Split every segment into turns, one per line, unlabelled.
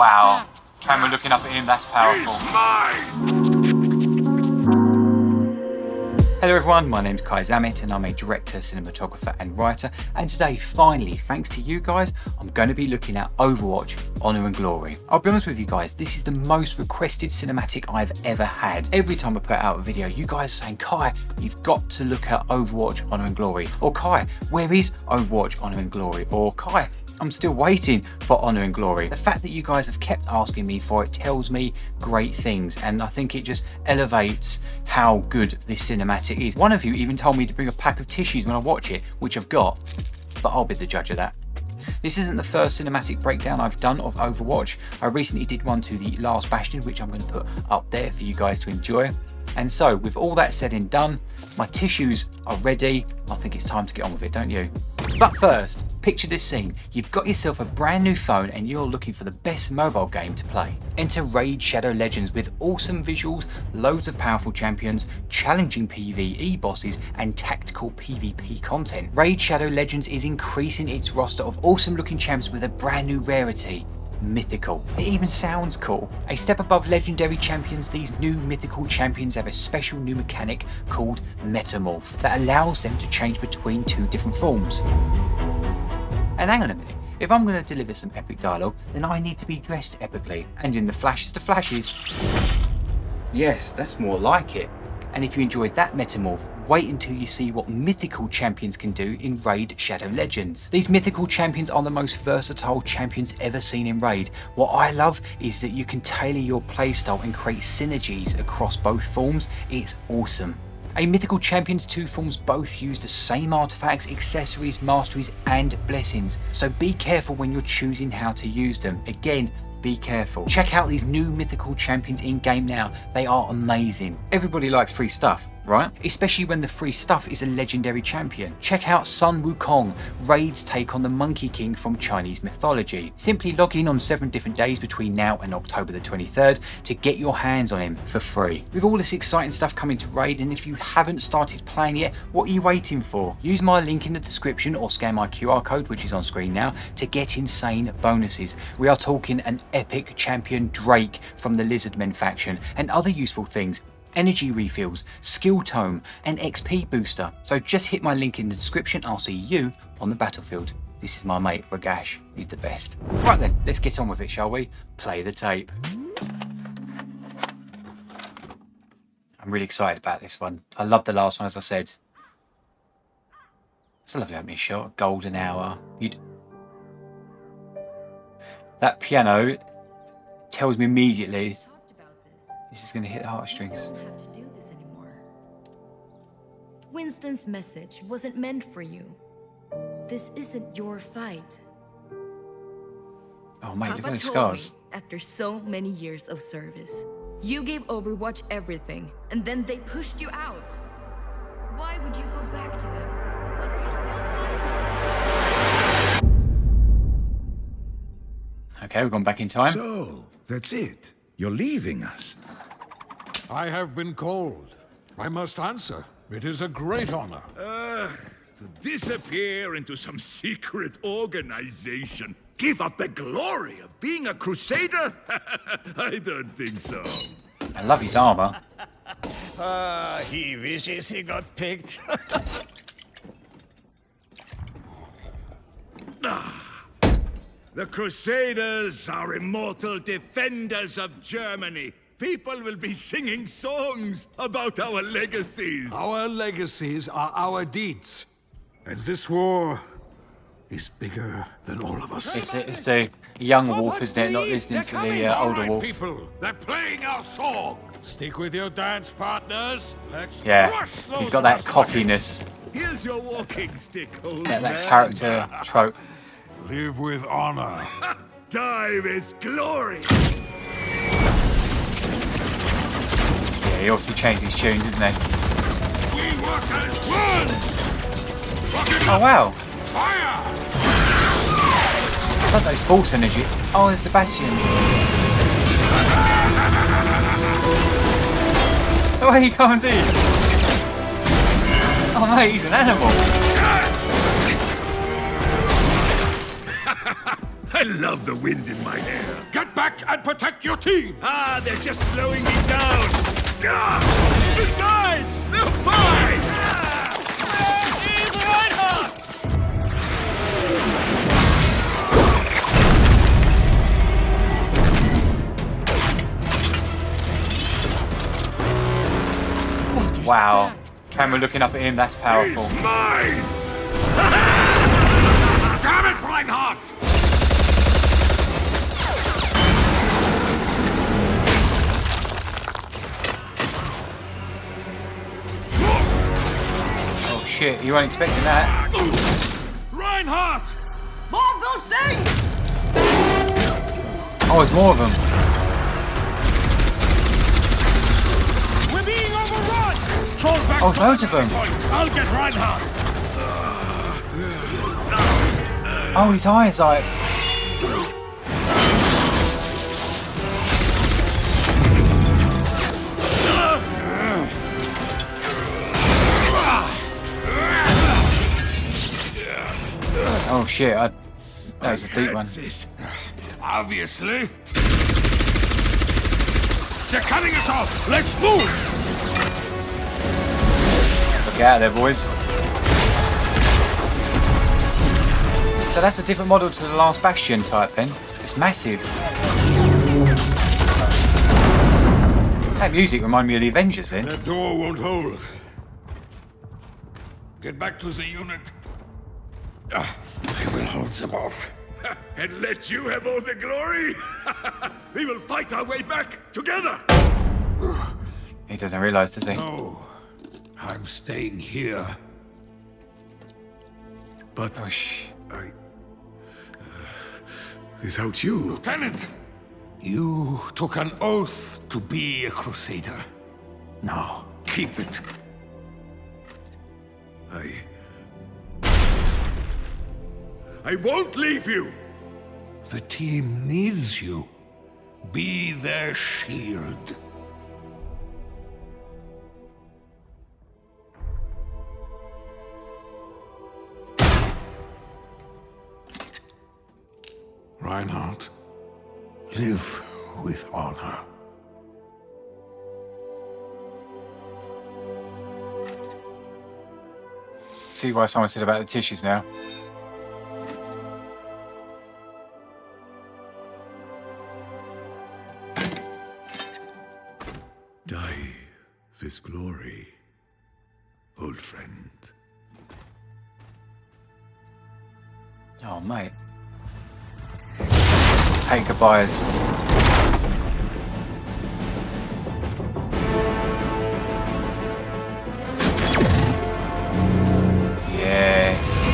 Wow. Camera looking up at him, that's powerful. Hello everyone, my name's Kai Zammit and I'm a director, cinematographer and writer, and today, finally, thanks to you guys, I'm going to be looking at Overwatch, Honor and Glory. I'll be honest with you guys, this is the most requested cinematic I've ever had. Every time I put out a video, you guys are saying, Kai, you've got to look at Overwatch, Honor and Glory. Or Kai, where is Overwatch, Honor and Glory? Or Kai, I'm still waiting for Honor and Glory. The fact that you guys have kept asking me for it tells me great things, and I think it just elevates how good this cinematic is. One of you even told me to bring a pack of tissues when I watch it, which I've got, but I'll be the judge of that. This isn't the first cinematic breakdown I've done of Overwatch. I recently did one to the Last Bastion, which I'm going to put up there for you guys to enjoy. And so, with all that said and done, my tissues are ready. I think it's time to get on with it, don't you? But first, picture this scene. You've got yourself a brand new phone and you're looking for the best mobile game to play. Enter Raid Shadow Legends with awesome visuals, loads of powerful champions, challenging PvE bosses and tactical PvP content. Raid Shadow Legends is increasing its roster of awesome looking champs with a brand new rarity. Mythical. It even sounds cool. A step above legendary champions, these new mythical champions have a special new mechanic called Metamorph that allows them to change between two different forms. And hang on a minute, if I'm going to deliver some epic dialogue, then I need to be dressed epically, and in the flashiest of flashes. Yes, that's more like it. And if you enjoyed that metamorph, wait until you see what mythical champions can do in Raid Shadow Legends. These mythical champions are the most versatile champions ever seen in Raid. What I love is that you can tailor your playstyle and create synergies across both forms. It's awesome. A mythical champion's two forms both use the same artifacts, accessories, masteries and blessings. So be careful when you're choosing how to use them. Again, be careful. Check out these new mythical champions in game now. They are amazing. Everybody likes free stuff, right? Especially when the free stuff is a legendary champion. Check out Sun Wukong, Raid's take on the Monkey King from Chinese mythology. Simply log in on 7 different days between now and October the 23rd to get your hands on him for free. With all this exciting stuff coming to Raid, and if you haven't started playing yet, what are you waiting for? Use my link in the description or scan my QR code, which is on screen now, to get insane bonuses. We are talking an epic champion Drake from the Lizardmen faction and other useful things. Energy refills, skill tome, and XP booster. So just hit my link in the description. I'll see you on the battlefield. This is my mate Ragash. He's the best. Right then, let's get on with it, shall we? Play the tape. I'm really excited about this one. I love the last one, as I said. It's a lovely opening shot. Golden hour. That piano tells me immediately this is going to hit the heartstrings.
I don't have to do this anymore. Winston's message wasn't meant for you. This isn't your fight.
Oh mate, look at
Papa
those
told
scars.
me, after so many years of service, you gave Overwatch everything, and then they pushed you out. Why would you go back to them? What you're still fighting?
Okay, we've gone back in time.
So, that's it. You're leaving us.
I have been called. I must answer. It is a great honor.
To disappear into some secret organization. Give up the glory of being a crusader? I don't think so.
I love his armor.
He wishes he got picked.
The Crusaders are immortal defenders of Germany. People will be singing songs about our legacies.
Our legacies are our deeds. And this war is bigger than all of us.
It's the young wolf, isn't it? Not listening to the older wolf.
People, they're playing our song. Stick with your dance partners. Let's
Yeah,
crush those
he's got that
rust
cockiness.
Here's your walking stick, old
Yeah, that
man.
character trope.
buckets. Live with honor.
Time is glory.
Yeah, he obviously changed his tunes, isn't he?
We work as one. Rocket
Oh wow,
fire!
I love those false energy. Oh, there's the bastions. The way he comes in. Oh mate, he's an animal.
I love the wind in my hair.
Get back and protect your team!
Ah, they're just slowing me down! Ah! Besides, they're fine!
Wow. Camera looking up at him, that's powerful.
He's mine!
Damn it, Reinhardt!
Oh shit, you weren't expecting that.
Reinhardt!
More of those things!
Oh, there's more of them.
We're being overrun! Fall back.
Oh, there's loads of them.
I'll get Reinhardt!
Oh, his eyes like... Oh shit, that was a deep one.
Obviously. They're cutting us off! Let's move!
Look out there, boys. So that's a different model to the last Bastion type then. It's massive. That music reminded me of the Avengers then.
That door won't hold. Get back to the unit. I will hold them off.
And let you have all the glory? We will fight our way back together!
He doesn't realise, does he?
No, I'm staying here.
But
Oh,
without you...
Lieutenant, you took an oath to be a crusader. Now, keep it.
I won't leave you!
The team needs you. Be their shield. Reinhardt, live with honor.
See why someone said about the tissues now.
Die with glory, old friend.
Oh, mate. Hate goodbyes. Yes.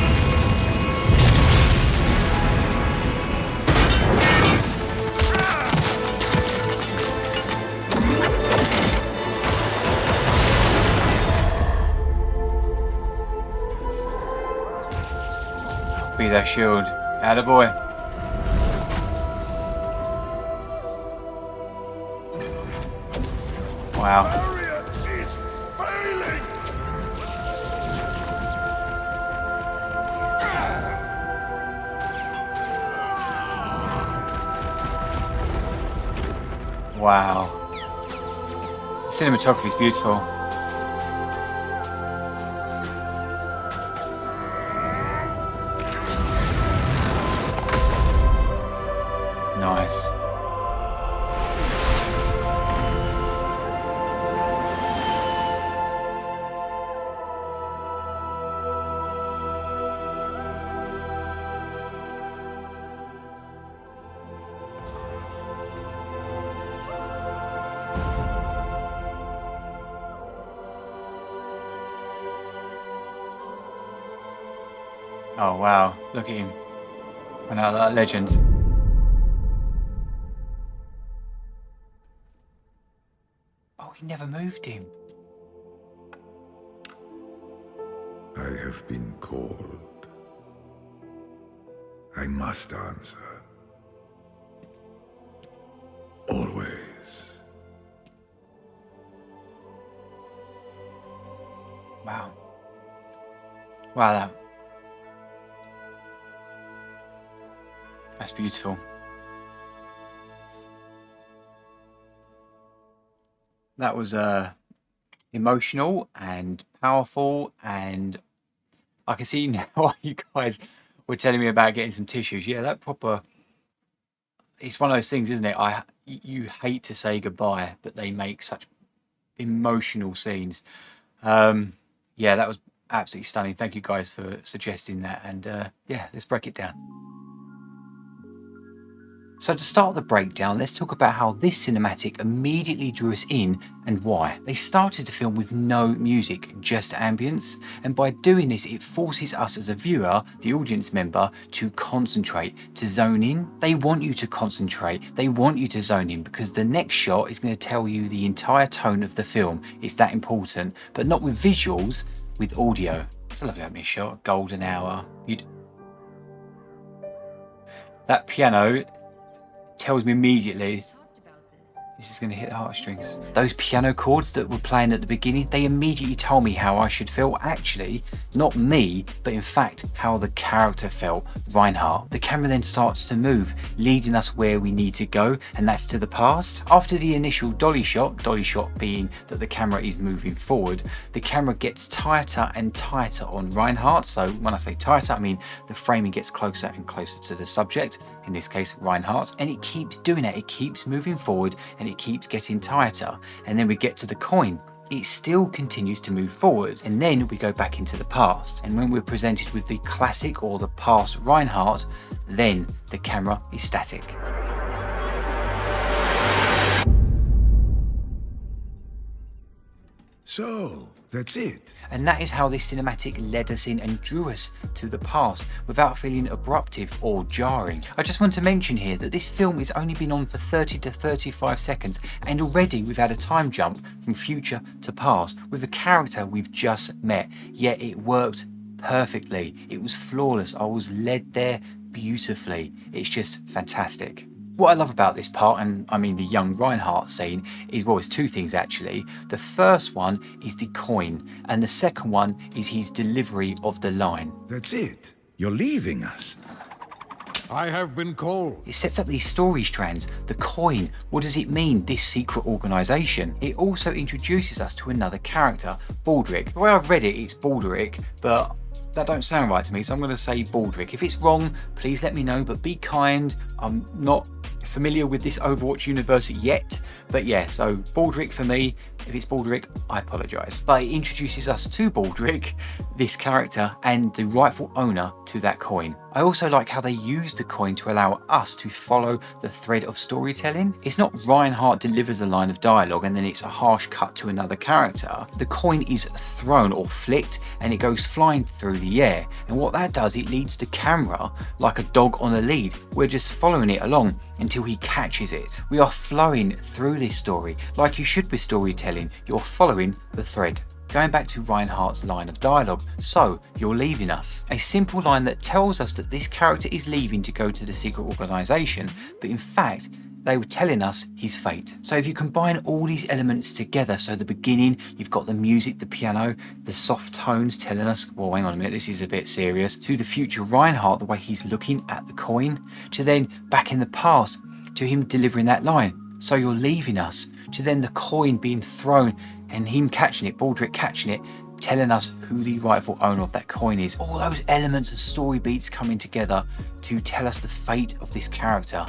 Be their shield. Attaboy. Wow.
Barrier is failing!
Wow. The cinematography is beautiful. Nice. Oh wow, look at him. Another legend. Oh, he never moved him.
I have been called. I must answer. Always.
Wow. Wow, that's beautiful. That was emotional and powerful, and I can see now why you guys were telling me about getting some tissues. Yeah, that proper, it's one of those things, isn't it? You hate to say goodbye, but they make such emotional scenes. Yeah, that was absolutely stunning. Thank you guys for suggesting that, and yeah, let's break it down. So to start the breakdown, let's talk about how this cinematic immediately drew us in and why. They started to film with no music, just ambience, and by doing this it forces us as a viewer, the audience member, to concentrate, to zone in. They want you to concentrate, they want you to zone in, because the next shot is going to tell you the entire tone of the film. It's that important, but not with visuals, with audio. It's a lovely opening shot, golden hour. That piano tells me immediately this is going to hit the heartstrings. Those piano chords that were playing at the beginning, they immediately told me how I should feel. Actually, not me, but in fact how the character felt, Reinhardt. The camera then starts to move, leading us where we need to go, and that's to the past. After the initial dolly shot being that the camera is moving forward, the camera gets tighter and tighter on Reinhardt. So when I say tighter, I mean the framing gets closer and closer to the subject, in this case Reinhardt, and it keeps doing that. It keeps moving forward and it keeps getting tighter, and then we get to the coin. It still continues to move forward, and then we go back into the past, and when we're presented with the classic or the past Reinhardt, then the camera is static.
So, that's it.
And that is how this cinematic led us in and drew us to the past without feeling abruptive or jarring. I just want to mention here that this film has only been on for 30 to 35 seconds, and already we've had a time jump from future to past with a character we've just met, yet it worked perfectly. It was flawless. I was led there beautifully. It's just fantastic. What I love about this part, and I mean the young Reinhardt scene, is, well, it's two things actually. The first one is the coin, and the second one is his delivery of the line.
That's it. You're leaving us.
I have been called.
It sets up these story strands. The coin, what does it mean, this secret organisation? It also introduces us to another character, Baldric. The way I've read it, it's Baldric, but that don't sound right to me, so I'm going to say Baldric. If it's wrong, please let me know, but be kind. I'm not familiar with this Overwatch universe yet, but yeah, so Baldric for me. If it's Baldric, I apologise. But it introduces us to Baldric, this character, and the rightful owner to that coin. I also like how they use the coin to allow us to follow the thread of storytelling. It's not Reinhardt delivers a line of dialogue and then it's a harsh cut to another character. The coin is thrown or flicked and it goes flying through the air. And what that does, it leads the camera like a dog on a lead. We're just following it along until he catches it. We are flowing through this story like you should with storytelling. You're following the thread. Going back to Reinhardt's line of dialogue, so you're leaving us. A simple line that tells us that this character is leaving to go to the secret organisation, but in fact, they were telling us his fate. So if you combine all these elements together, so the beginning, you've got the music, the piano, the soft tones telling us, well, hang on a minute, this is a bit serious, to the future Reinhardt, the way he's looking at the coin, to then back in the past, to him delivering that line, so you're leaving us, to then the coin being thrown and him catching it, Baldric catching it, telling us who the rightful owner of that coin is. All those elements and story beats coming together to tell us the fate of this character.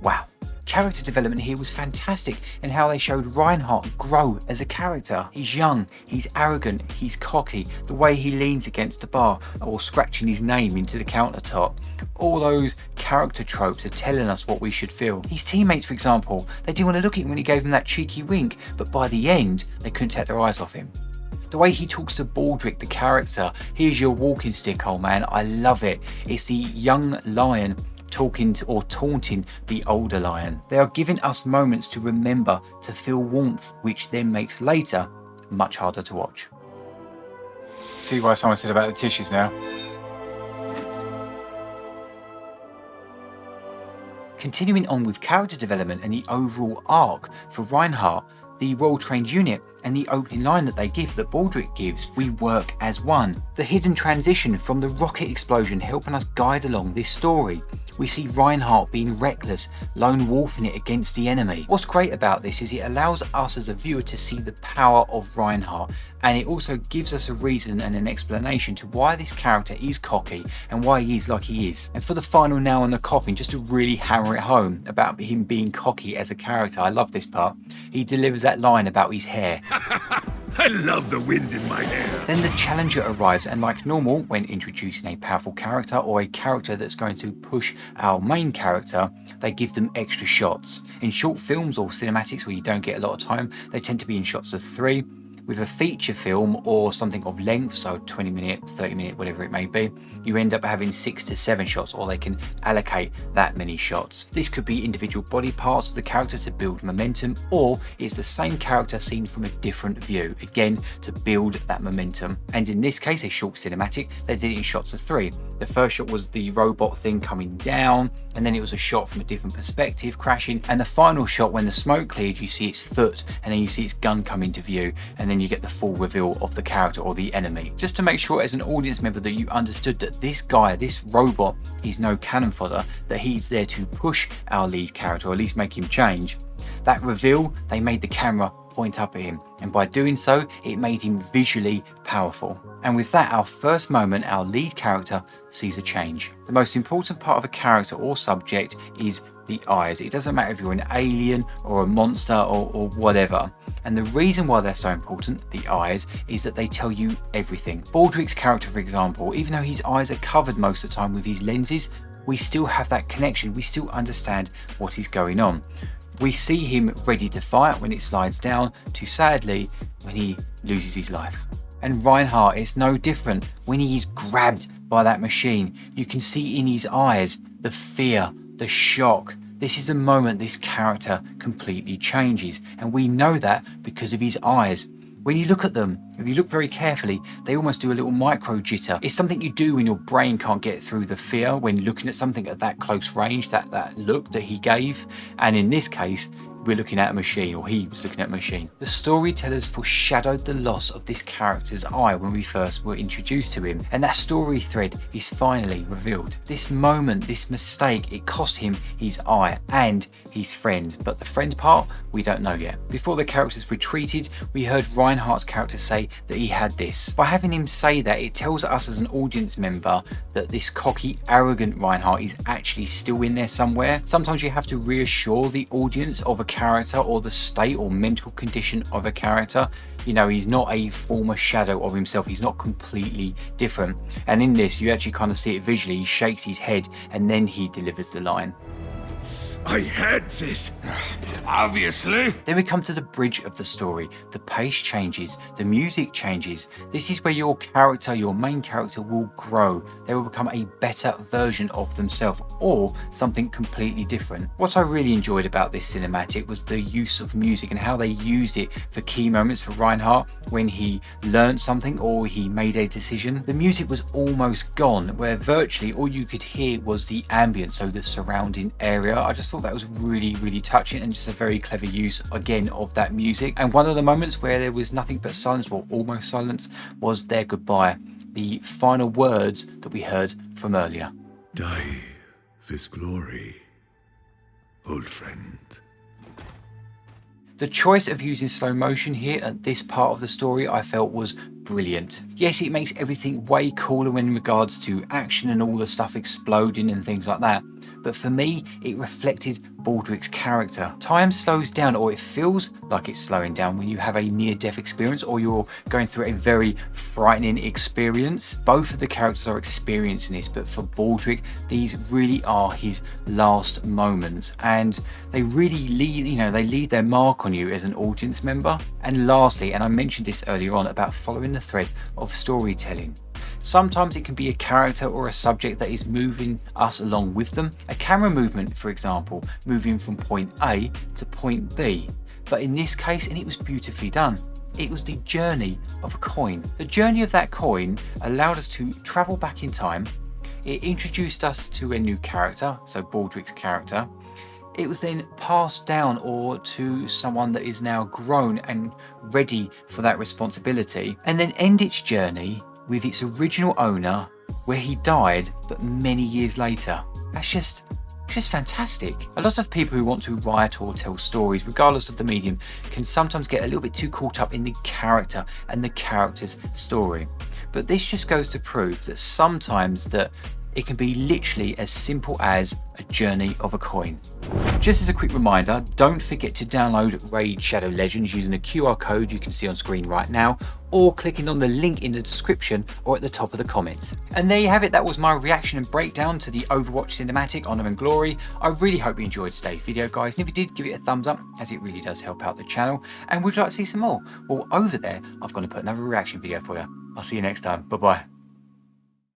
Wow. Character development here was fantastic, and how they showed Reinhardt grow as a character. He's young, he's arrogant, he's cocky, the way he leans against the bar or scratching his name into the countertop. All those character tropes are telling us what we should feel. His teammates, for example, they didn't want to look at him when he gave him that cheeky wink, but by the end, they couldn't take their eyes off him. The way he talks to Baldric, the character, here's your walking stick, old man, I love it. It's the young lion talking to or taunting the older lion. They are giving us moments to remember, to feel warmth, which then makes later much harder to watch. See why someone said about the tissues now. Continuing on with character development and the overall arc for Reinhardt, the well-trained unit, and the opening line that they give, that Baldric gives, we work as one. The hidden transition from the rocket explosion helping us guide along this story. We see Reinhardt being reckless, lone wolfing it against the enemy. What's great about this is it allows us as a viewer to see the power of Reinhardt, and it also gives us a reason and an explanation to why this character is cocky and why he is like he is. And for the final nail in the coffin, just to really hammer it home about him being cocky as a character, I love this part. He delivers that line about his hair.
I love the wind in my hair.
Then the challenger arrives, and like normal, when introducing a powerful character or a character that's going to push our main character, they give them extra shots. In short films or cinematics where you don't get a lot of time, they tend to be in shots of 3. With a feature film or something of length, so 20 minute, 30 minute, whatever it may be, you end up having 6 to 7 shots, or they can allocate that many shots. This could be individual body parts of the character to build momentum, or it's the same character seen from a different view, again to build that momentum. And in this case, a short cinematic, they did it in shots of 3. The first shot was the robot thing coming down, and then it was a shot from a different perspective crashing, and the final shot, when the smoke cleared, you see its foot, and then you see its gun come into view, and then you get the full reveal of the character or the enemy. Just to make sure as an audience member that you understood that this guy, this robot, is no cannon fodder, that he's there to push our lead character, or at least make him change. That reveal, they made the camera point up at him, and by doing so, it made him visually powerful. And with that, our first moment, our lead character sees a change. The most important part of a character or subject is the eyes. It doesn't matter if you're an alien or a monster or whatever. And the reason why they're so important, the eyes, is that they tell you everything. Baldric's character, for example, even though his eyes are covered most of the time with his lenses, we still have that connection. We still understand what is going on. We see him ready to fight when it slides down, to sadly when he loses his life. And Reinhardt is no different. When he is grabbed by that machine, you can see in his eyes the fear, the shock. This is the moment this character completely changes, and we know that because of his eyes. When you look at them, if you look very carefully, they almost do a little micro jitter. It's something you do when your brain can't get through the fear when looking at something at that close range, that look that he gave. And in this case, we're looking at a machine, or he was looking at a machine. The storytellers foreshadowed the loss of this character's eye when we first were introduced to him, and that story thread is finally revealed. This moment, this mistake, it cost him his eye and his friend, but the friend part, we don't know yet. Before the characters retreated, we heard Reinhardt's character say that he had this. By having him say that, it tells us as an audience member that this cocky, arrogant Reinhardt is actually still in there somewhere. Sometimes you have to reassure the audience of a character or the state or mental condition of a character. You know, he's not a former shadow of himself. He's not completely different. And in this, you actually kind of see it visually. He shakes his head and then he delivers the line.
I had this.
Obviously.
Then we come to the bridge of the story. The pace changes, the music changes. This is where your character, your main character, will grow. They will become a better version of themselves, or something completely different. What I really enjoyed about this cinematic was the use of music and how they used it for key moments for Reinhardt when he learned something or he made a decision. The music was almost gone, where virtually all you could hear was the ambience, so the surrounding area. I just thought that was really, really touching and just a very clever use again of that music. And one of the moments where there was nothing but silence, or almost silence, was their goodbye, the final words that we heard from earlier.
Die with glory, old friend.
The choice of using slow motion here at this part of the story I felt was brilliant. Yes, it makes everything way cooler in regards to action and all the stuff exploding and things like that, but for me it reflected Baldric's character. Time slows down, or it feels like it's slowing down when you have a near-death experience or you're going through a very frightening experience. Both of the characters are experiencing this, but for Baldric, these really are his last moments, and they really leave their mark on you as an audience member. And lastly, and I mentioned this earlier on about following the thread of storytelling. Sometimes it can be a character or a subject that is moving us along with them. A camera movement, for example, moving from point A to point B. But in this case, and it was beautifully done, it was the journey of a coin. The journey of that coin allowed us to travel back in time. It introduced us to a new character, so Baldric's character. It was then passed down or to someone that is now grown and ready for that responsibility, and then end its journey with its original owner where he died, but many years later. That's just fantastic. A lot of people who want to write or tell stories, regardless of the medium, can sometimes get a little bit too caught up in the character and the character's story. But this just goes to prove that sometimes that it can be literally as simple as a journey of a coin. Just as a quick reminder, don't forget to download Raid Shadow Legends using the QR code you can see on screen right now, or clicking on the link in the description or at the top of the comments. And there you have it, that was my reaction and breakdown to the Overwatch cinematic Honor and Glory. I really hope you enjoyed today's video, guys, and if you did, give it a thumbs up, as it really does help out the channel. And would you like to see some more? Well, over there, I've got to put another reaction video for you. I'll see you next time. Bye bye.